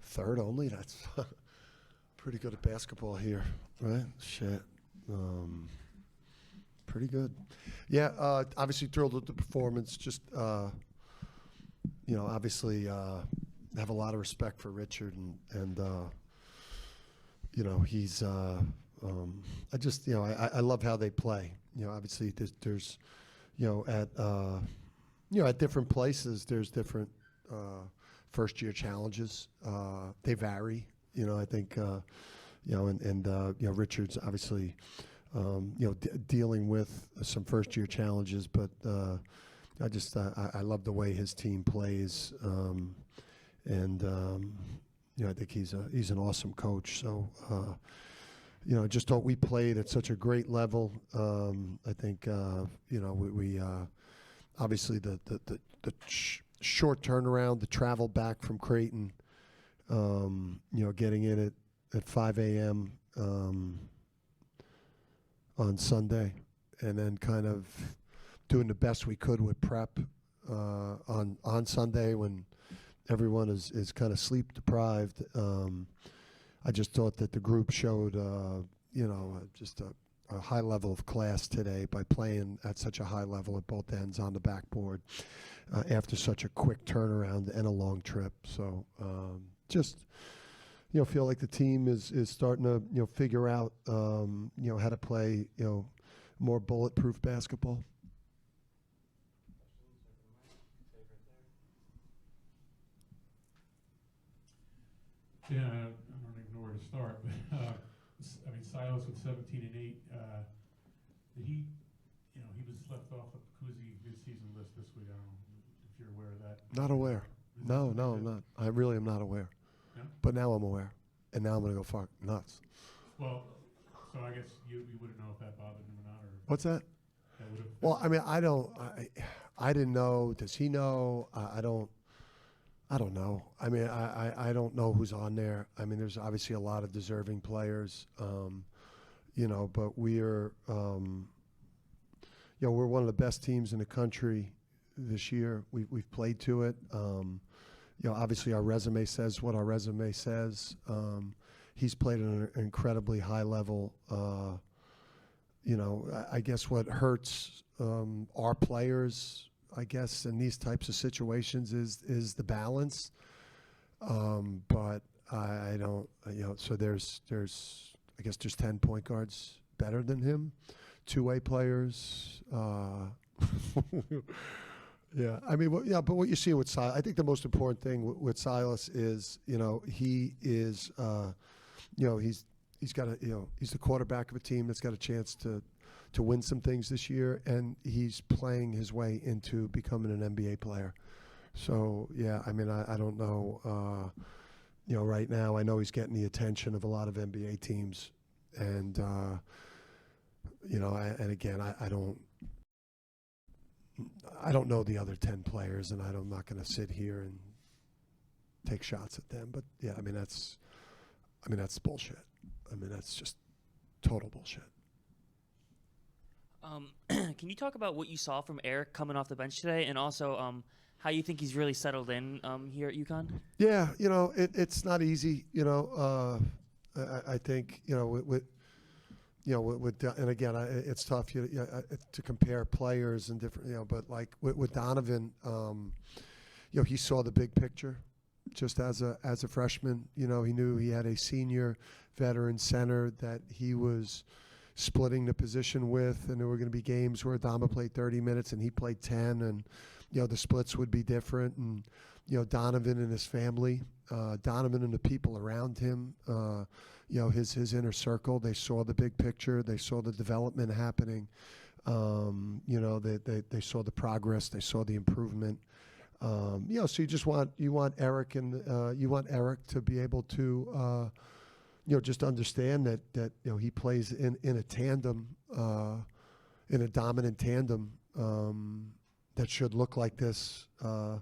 Third only? That's pretty good at basketball here, right? Shit. Pretty good. Yeah, obviously thrilled with the performance. Just, obviously have a lot of respect for Richard and he's, I love how they play. Obviously there's at different places, there's different first-year challenges. They vary. I think, Richard's obviously, dealing with some first-year challenges, but I love the way his team plays, I think he's an awesome coach. So, just thought we played at such a great level. I think, we obviously the short turnaround, the travel back from Creighton, getting in at 5 a.m. On Sunday, and then kind of doing the best we could with prep on Sunday when everyone is kind of sleep deprived. I just thought that the group showed, just a high level of class today by playing at such a high level at both ends on the backboard after such a quick turnaround and a long trip. So feel like the team is starting to figure out how to play more bulletproof basketball. Yeah, I don't even know where to start, but Silas with 17 and 8. Did he was left off the Kuzi mid-season list this week. I don't know if you're aware of that. Not aware. No, I'm not. I really am not aware. No? But now I'm aware, and now I'm gonna go fuck nuts. Well, so I guess you wouldn't know if that bothered him or not, or What's that? that would've. Well, I don't. I didn't know. Does he know? I don't know. I don't know who's on there. There's obviously a lot of deserving players, but we're one of the best teams in the country this year. We've played to it. Obviously our resume says what our resume says. He's played at an incredibly high level. I guess what hurts our players, I guess, in these types of situations is the balance. But I don't, so there's I guess there's 10 point guards better than him, two-way players. Yeah, but what you see with Silas, I think the most important thing with Silas is, he is, he's got he's the quarterback of a team that's got a chance to win some things this year, and he's playing his way into becoming an NBA player. So, yeah, I don't know, right now I know he's getting the attention of a lot of NBA teams, and, and again, I don't know the other 10 players, and I'm not going to sit here and take shots at them. But yeah, that's bullshit. That's just total bullshit. Can you talk about what you saw from Eric coming off the bench today, and also how you think he's really settled in here at UConn? Yeah, it's not easy. I think with and again, it's tough to compare players and different, but like with Donovan, he saw the big picture just as a freshman. He knew he had a senior veteran center that he was splitting the position with, and there were going to be games where Dama played 30 minutes and he played 10, and the splits would be different. And Donovan and his family, Donovan and the people around him, his inner circle, they saw the big picture. They saw the development happening. They saw the progress. They saw the improvement. So you want Eric to be able to, just understand that he plays in a tandem, in a dominant tandem that should look like this a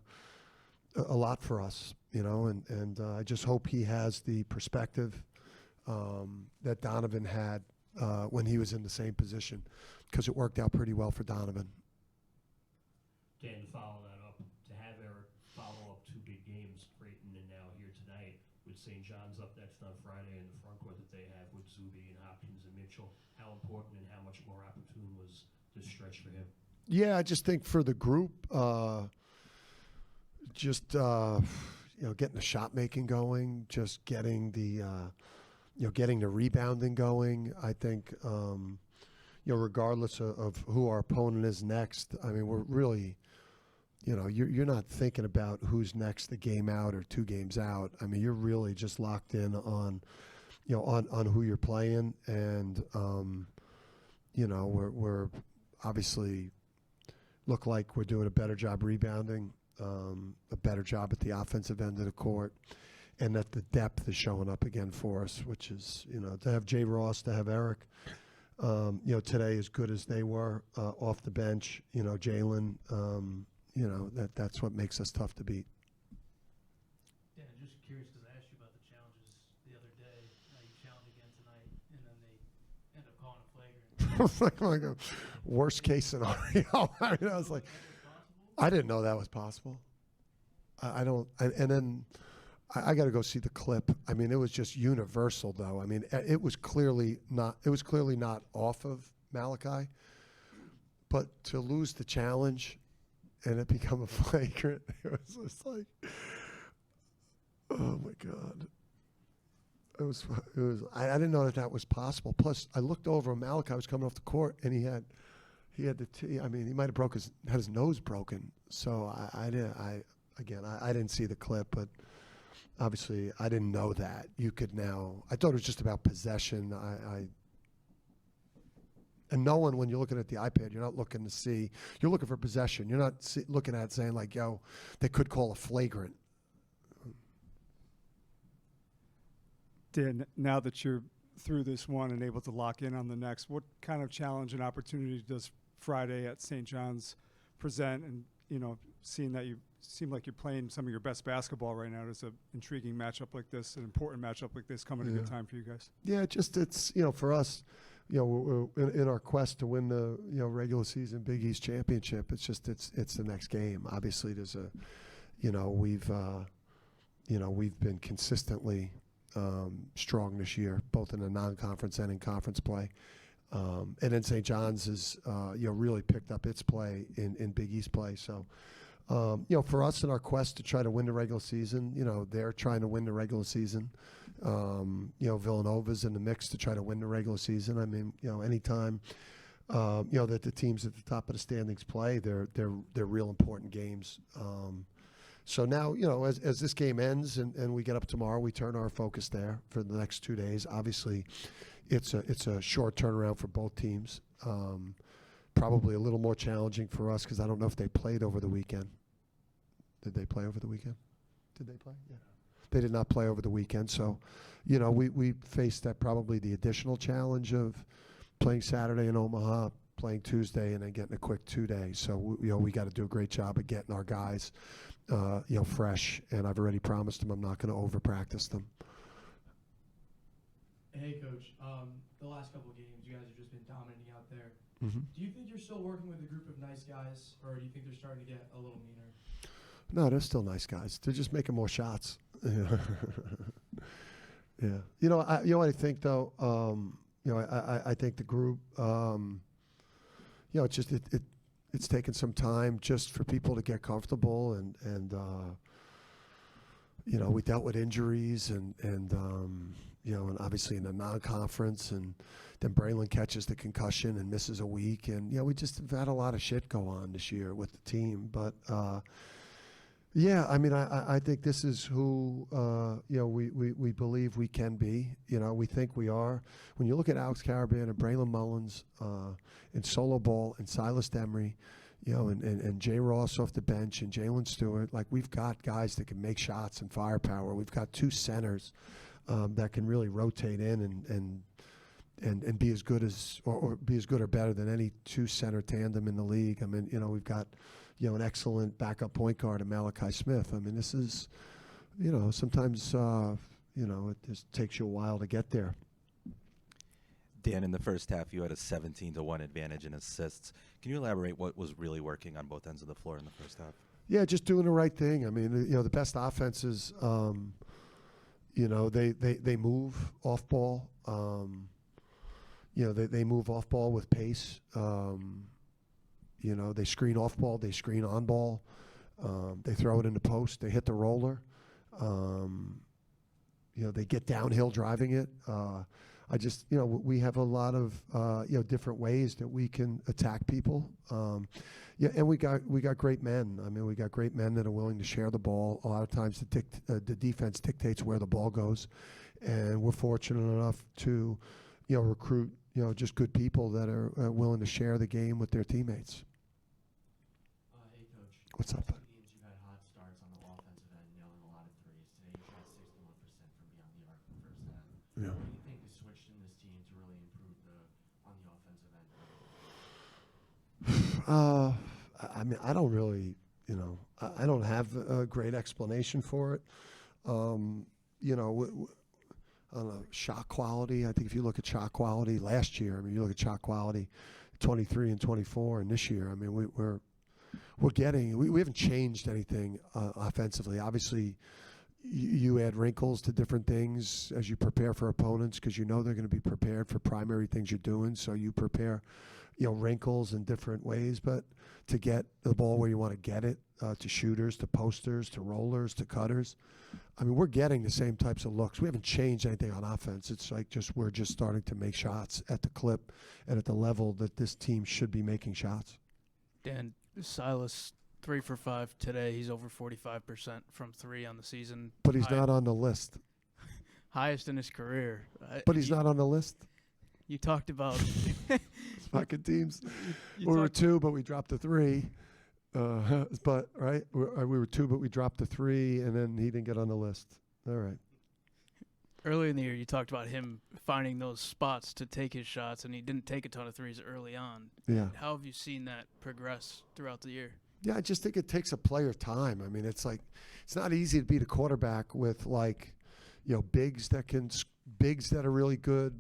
lot for us, and I just hope he has the perspective that Donovan had when he was in the same position, because it worked out pretty well for Donovan. Dan, to follow that up, to have Eric follow up two big games, Creighton and now here tonight, with St. John's up next on Friday and the front court that they have with Zuby and Hopkins and Mitchell, how important and how much more opportune was this stretch for him? Yeah, I just think for the group, getting the shot making going, just getting the getting the rebounding going. I think regardless of who our opponent is next, I mean, we're really, you're not thinking about who's next, the game out or 2 games out. I mean, you're really just locked in on who you're playing, and we're obviously look like we're doing a better job rebounding, a better job at the offensive end of the court, and that the depth is showing up again for us, which is, to have Jay Ross, to have Eric, today as good as they were off the bench, Jalen, that's what makes us tough to beat. Yeah, just curious because I asked you about the challenges the other day. You challenged again tonight, and then they end up calling a flagrant. It's like a worst case scenario. I mean, I was like, I didn't know that was possible. I got to go see the clip. I mean, it was just universal, though. I mean, it was clearly not off of Malachi, but to lose the challenge and it become a flagrant, it was just like, oh my God. It was. I didn't know that was possible. Plus, I looked over and Malachi was coming off the court, and he had I mean, he might have had his nose broken. So I didn't see the clip, but obviously I didn't know that. You could now. I thought it was just about possession. And no one, when you're looking at the iPad, you're not looking to see. You're looking for possession. You're not looking at it saying like, yo, they could call a flagrant. Dan, now that you're through this one and able to lock in on the next, what kind of challenge and opportunity does Friday at St. John's present? And, seeing that you seem like you're playing some of your best basketball right now, it's an intriguing matchup like this, an important matchup like this coming at a good time for you guys. Yeah, it's for us, we're in our quest to win the regular season Big East championship. It's just it's the next game. Obviously, there's we've been consistently strong this year, both in the non-conference and in conference play. And then St. John's has really picked up its play in Big East play. So, for us in our quest to try to win the regular season, they're trying to win the regular season. Villanova's in the mix to try to win the regular season. I mean, anytime that the teams at the top of the standings play, they're real important games. So now, as this game ends and we get up tomorrow, we turn our focus there for the next 2 days. Obviously, it's a short turnaround for both teams. Probably a little more challenging for us because I don't know if they played over the weekend. Did they play over the weekend? Did they play? Yeah. They did not play over the weekend. So, we faced that probably the additional challenge of playing Saturday in Omaha, playing Tuesday, and then getting a quick 2 days. So, we got to do a great job of getting our guys fresh, and I've already promised them I'm not going to over-practice them. Hey, Coach. The last couple of games, you guys have just been dominating out there. Mm-hmm. Do you think you're still working with a group of nice guys, or do you think they're starting to get a little meaner? No, they're still nice guys. They're just making more shots. Yeah. What I think though. I think the group. It's just it's taken some time just for people to get comfortable and we dealt with injuries and obviously in the non-conference, and then Braylon catches the concussion and misses a week, and we just have had a lot of shit go on this year with the team. But I think this is who we believe we can be. We think we are. When you look at Alex Caravan and Braylon Mullins and Solo Ball and Silas Demery, and Jay Ross off the bench and Jalen Stewart, like we've got guys that can make shots and firepower. We've got 2 centers that can really rotate in and be as good as or be as good or better than any 2 center tandem in the league. I mean, we've got an excellent backup point guard in Malachi Smith. I mean, this is sometimes it just takes you a while to get there. Dan, in the first half, you had a 17-1 advantage in assists. Can you elaborate what was really working on both ends of the floor in the first half? Yeah, just doing the right thing. I mean, the best offenses, You know, they move off ball. You know, they move off ball with pace. You know, they screen off ball, they screen on ball. They throw it in the post, they hit the roller. You know, they get downhill driving it. You know, we have a lot of, you know, different ways that we can attack people. Yeah, and we got great men. I mean, we got great men that are willing to share the ball. A lot of times the defense dictates where the ball goes. And we're fortunate enough to, you know, recruit, you know, just good people that are willing to share the game with their teammates. Hey, Coach. What's up? Last 2 games you had hot starts on the offensive end, nailing a lot of threes. Today you shot 61% from beyond the arc in the first half. Yeah. What do you think has switched in this team to really improve on the offensive end? I mean, I don't really, you know, I don't have a great explanation for it. You know, I don't know, shot quality. I think if you look at shot quality last year, I mean, you look at shot quality 23 and 24, and this year, I mean, we're getting, we haven't changed anything offensively. Obviously, you add wrinkles to different things as you prepare for opponents because you know they're going to be prepared for primary things you're doing. So you prepare, you know, wrinkles in different ways. But to get the ball where you want to get it, to shooters, to posters, to rollers, to cutters, I mean, we're getting the same types of looks. We haven't changed anything on offense. It's like we're just starting to make shots at the clip and at the level that this team should be making shots. Dan, Silas 3 for 5 today. He's over 45% from 3 on the season. But he's not on the list. Highest in his career. But he's not on the list. You talked about Fucking teams. you We were talked- 2, but we dropped to 3. But right, we were 2, but we dropped to 3, and then he didn't get on the list. All right. earlier in the year. You talked about him finding those spots to take his shots, and he didn't take a ton of threes early on. Yeah. How have you seen that progress throughout the year? Yeah, I just think it takes a player time. I mean, it's like it's not easy to beat a quarterback with like, you know, bigs that are really good.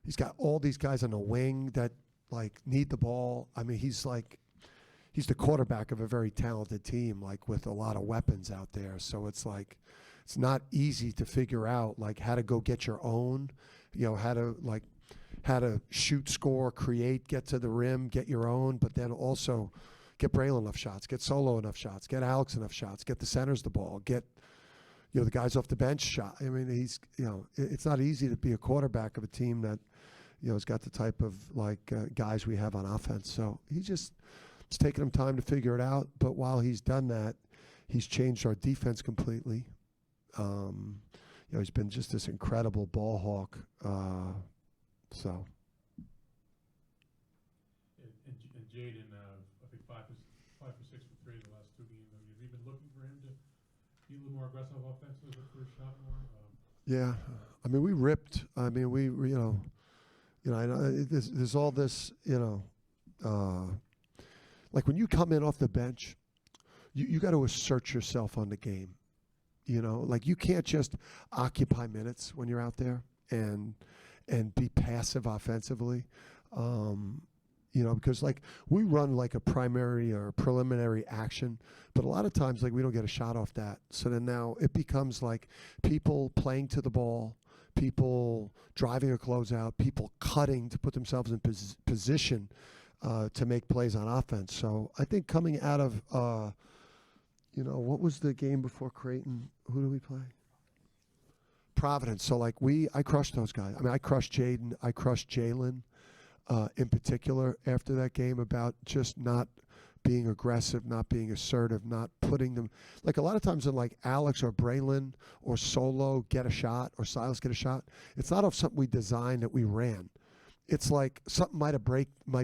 He's got all these guys on the wing that like need the ball. I mean, he's the quarterback of a very talented team, like with a lot of weapons out there. So it's like it's not easy to figure out like how to go get your own, you know, how to shoot, score, create, get to the rim, get your own, but then also get Braylon enough shots, get Solo enough shots, get Alex enough shots, get the centers the ball, get, you know, the guys off the bench shot. I mean, it's not easy to be a quarterback of a team that, you know, has got the type of like guys we have on offense. So it's taken him time to figure it out. But while he's done that, he's changed our defense completely. You know, he's been just this incredible ball hawk. So. And Jaden, I think 5 for 6 for 3 the last 2 games. Have you been looking for him to be a little more aggressive offensively, look for a shot more? Yeah, I mean, we ripped. I mean, we you know, I know there's all this, you know, like when you come in off the bench, you got to assert yourself on the game. You know, like you can't just occupy minutes when you're out there and be passive offensively. You know, because like we run like a primary or a preliminary action, but a lot of times like we don't get a shot off that. So then now it becomes like people playing to the ball, people driving a closeout, people cutting to put themselves in position to make plays on offense. So I think coming out of, you know, what was the game before Creighton? Who do we play? Providence. So like I crushed those guys. I mean, I crushed Jaden. I crushed Jalen. In particular, after that game, about just not being aggressive, not being assertive, not putting them like a lot of times when like Alex or Braylon or Solo get a shot or Silas get a shot, it's not off something we designed that we ran. It's like something might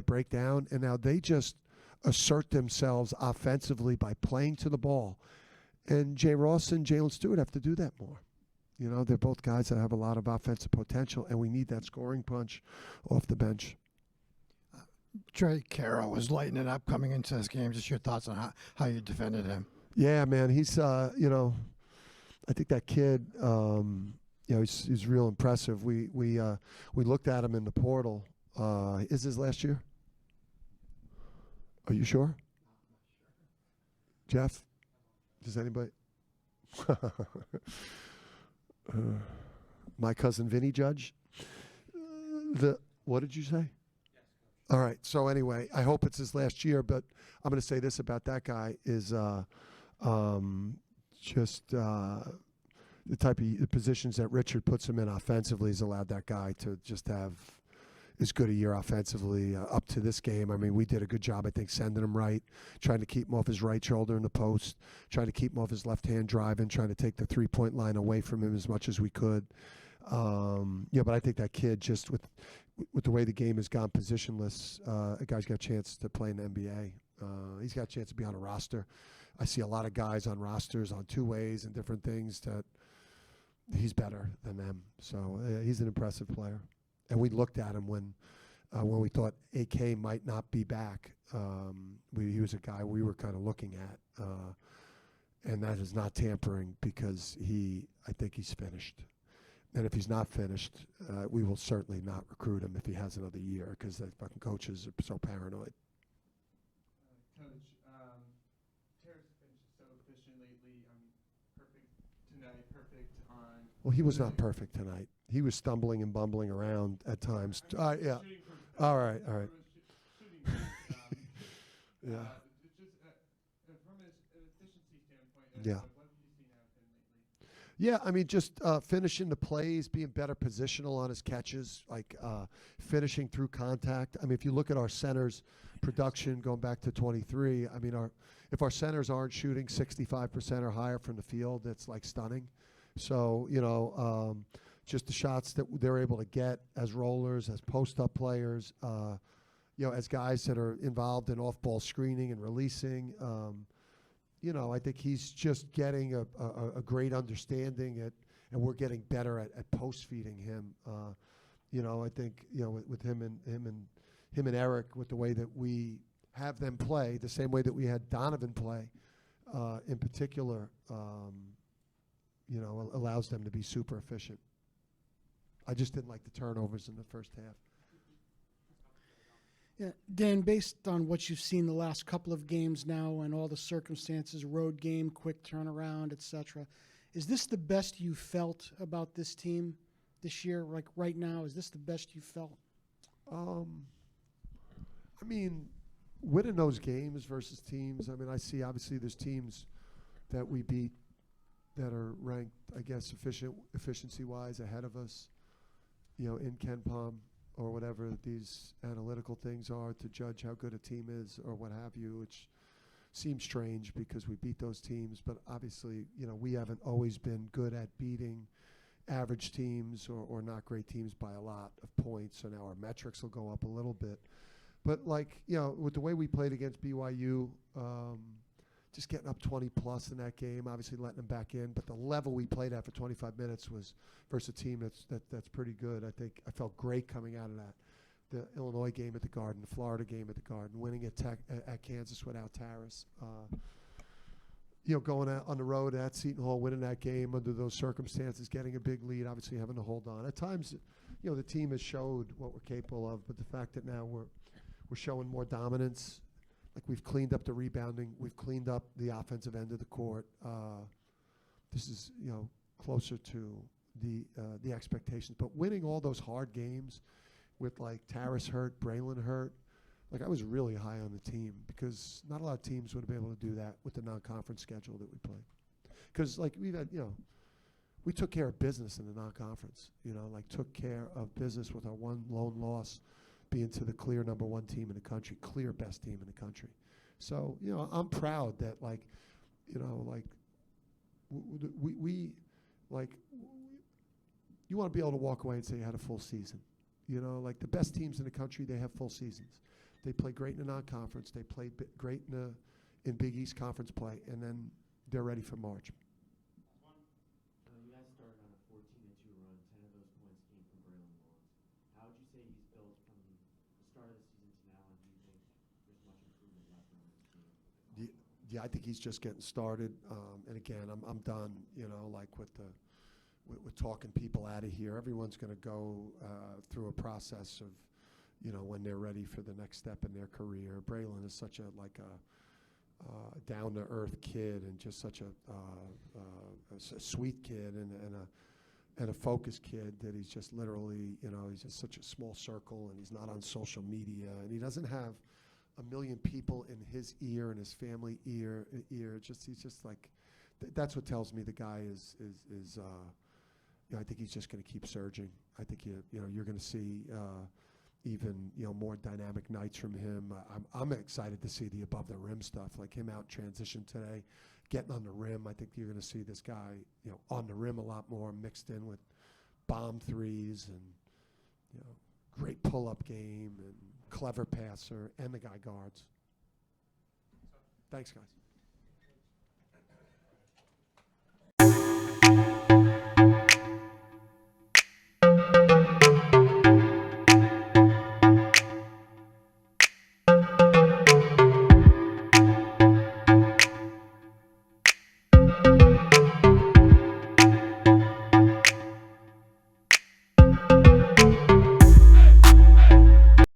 break down, and now they just assert themselves offensively by playing to the ball. And Jay Ross and Jalen Stewart have to do that more. You know, they're both guys that have a lot of offensive potential, and we need that scoring punch off the bench. Trey Carroll was lighting it up coming into this game. Just your thoughts on how you defended him. Yeah, man, he's you know, I think that kid, you know, he's real impressive. We looked at him in the portal. Is his last year? Are you sure? Jeff? Does anybody? My cousin Vinny Judge. What did you say? All right. So anyway, I hope it's his last year, but I'm going to say this about that guy is just the type of positions that Richard puts him in offensively has allowed that guy to just have as good a year offensively up to this game. I mean, we did a good job, I think, sending him right, trying to keep him off his right shoulder in the post, trying to keep him off his left-hand driving, trying to take the three-point line away from him as much as we could. But I think that kid just with the way the game has gone positionless, a guy's got a chance to play in the NBA. He's got a chance to be on a roster. I see a lot of guys on rosters on two-ways and different things that he's better than them. So he's an impressive player. And we looked at him when we thought AK might not be back. He was a guy we were kind of looking at. And that is not tampering because I think he's finished. And if he's not finished, we will certainly not recruit him if he has another year because the fucking coaches are so paranoid. Coach, Terrace finished so efficient lately. Perfect tonight, perfect on. Well, he was not perfect tonight. He was stumbling and bumbling around at times. Yeah. All right. Yeah. Just from an efficiency standpoint, Yeah. what have you seen out of him lately? Yeah, I mean, just finishing the plays, being better positional on his catches, like finishing through contact. I mean, if you look at our centers production going back to 23, I mean, if our centers aren't shooting 65% or higher from the field, it's like stunning. So, just the shots that they're able to get as rollers, as post-up players, as guys that are involved in off-ball screening and releasing. I think he's just getting a great understanding and we're getting better at post-feeding him. I think with him and Eric, with the way that we have them play, the same way that we had Donovan play, in particular, allows them to be super efficient. I just didn't like the turnovers in the first half. Yeah, Dan, based on what you've seen the last couple of games now and all the circumstances, road game, quick turnaround, etc., is this the best you felt about this team this year? Like right now, is this the best you felt? I mean, winning those games versus teams, I mean, I see obviously there's teams that we beat that are ranked, I guess, efficiency-wise ahead of us, in Ken Palm or whatever these analytical things are to judge how good a team is or what have you, which seems strange because we beat those teams. But obviously, we haven't always been good at beating average teams or not great teams by a lot of points. So now our metrics will go up a little bit. But with the way we played against BYU, just getting up 20 plus in that game, obviously letting them back in. But the level we played at for 25 minutes was versus a team that's pretty good. I think I felt great coming out of that. The Illinois game at the Garden, the Florida game at the Garden, winning at Kansas without Taris. Going out on the road at Seton Hall, winning that game under those circumstances, getting a big lead, obviously having to hold on. At times, the team has showed what we're capable of, but the fact that now we're showing more dominance. Like we've cleaned up the rebounding, we've cleaned up the offensive end of the court. This is closer to the expectations. But winning all those hard games with like Taris hurt, Braylon hurt, like I was really high on the team because not a lot of teams would have been able to do that with the non-conference schedule that we played. Because like we've had, we took care of business in the non-conference. Took care of business with our one lone loss being to the clear number one team in the country, clear best team in the country. So, I'm proud that you want to be able to walk away and say you had a full season. The best teams in the country, they have full seasons. They play great in the non-conference. They play great in Big East Conference play, and then they're ready for March. You guys started on a 14-2 run. 10 of those points came from Braylon Lawrence. How would you say he's built from the start of the season to now, and do you think there's much improvement left on this team? Yeah, I think he's just getting started. And again, I'm done. With talking people out of here. Everyone's going to go through a process of, when they're ready for the next step in their career. Braylon is such a down-to-earth kid and just such a sweet kid and and a focused kid that he's just literally, he's just such a small circle, and he's not on social media, and he doesn't have a million people in his ear and his family ear. He's just like, that's what tells me the guy is I think he's just going to keep surging. I think you're going to see even more dynamic nights from him. I'm excited to see the above the rim stuff, like him out transition today, getting on the rim. I think you're going to see this guy on the rim a lot more, mixed in with bomb threes and great pull-up game and clever passer, and the guy guards. Thanks, guys.